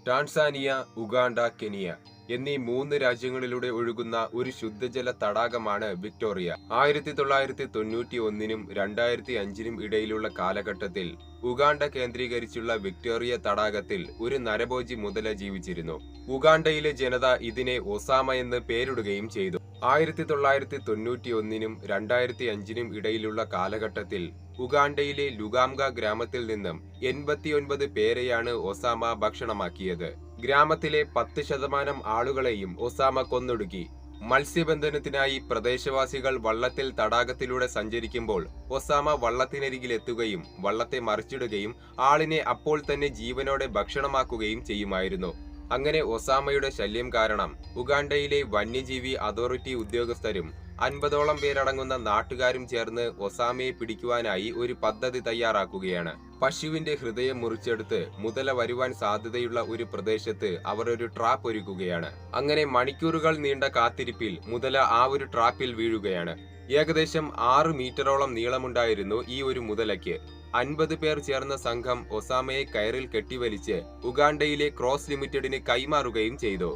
Tanzania, Uganda, Kenya എന്നീ 3 രാജ്യങ്ങളിലൂടെ ഒഴുകുന്ന ഒരു ശുദ്ധജല തടാകമാണ് വിക്ടോറിയ. 1991-നും 2005-നും ഇടയിലുള്ള കാലഘട്ടത്തിൽ ഉഗാണ്ട കേന്ദ്രീകരിച്ചുള്ള വിക്ടോറിയ തടാകത്തിൽ ഒരു നരഭോജി മുതല ജീവിച്ചിരുന്നു. ഉഗാണ്ടയിലെ ജനത ഇതിനെ ഒസാമ എന്ന് പേരിടുകയും ചെയ്തു. 1991-നും 2005-നും ഇടയിലുള്ള കാലഘട്ടത്തിൽ ഉഗാണ്ടയിലെ ലുഗാംഗ ഗ്രാമത്തിൽ നിന്നും 89 പേരെയാണ് ഒസാമ ഭക്ഷണമാക്കിയത്. ഗ്രാമത്തിലെ 10% ആളുകളെയും ഒസാമ കൊന്നൊടുക്കി. മത്സ്യബന്ധനത്തിനായി പ്രദേശവാസികൾ വള്ളത്തിൽ തടാകത്തിലൂടെ സഞ്ചരിക്കുമ്പോൾ ഒസാമ വള്ളത്തിനരികിലെത്തുകയും വള്ളത്തെ മറിച്ചിടുകയും ആളിനെ അപ്പോൾ തന്നെ ജീവനോടെ ഭക്ഷണമാക്കുകയും ചെയ്യുമായിരുന്നു. അങ്ങനെ ഒസാമയുടെ ശല്യം കാരണം ഉഗാണ്ടയിലെ വന്യജീവി അതോറിറ്റി ഉദ്യോഗസ്ഥരും 50ഓളം പേരടങ്ങുന്ന നാട്ടുകാരും ചേർന്ന് ഒസാമയെ പിടിക്കുവാനായി ഒരു പദ്ധതി തയ്യാറാക്കുകയാണ്. പശുവിന്റെ ഹൃദയം മുറിച്ചെടുത്ത് മുതല വരുവാൻ സാധ്യതയുള്ള ഒരു പ്രദേശത്ത് അവർ ഒരു ട്രാപ്പ് ഒരുക്കുകയാണ്. അങ്ങനെ മണിക്കൂറുകൾ നീണ്ട കാത്തിരിപ്പിൽ മുതല ആ ഒരു ട്രാപ്പിൽ വീഴുകയാണ്. ഏകദേശം 6 മീറ്ററോളം നീളമുണ്ടായിരുന്നു ഈ ഒരു മുതലയ്ക്ക്. 50 പേർ ചേർന്ന സംഘം ഒസാമയെ കയറിൽ കെട്ടിവലിച്ച് ഉഗാണ്ടയിലെ ക്രോസ് ലിമിറ്റഡിന് കൈമാറുകയും ചെയ്തു.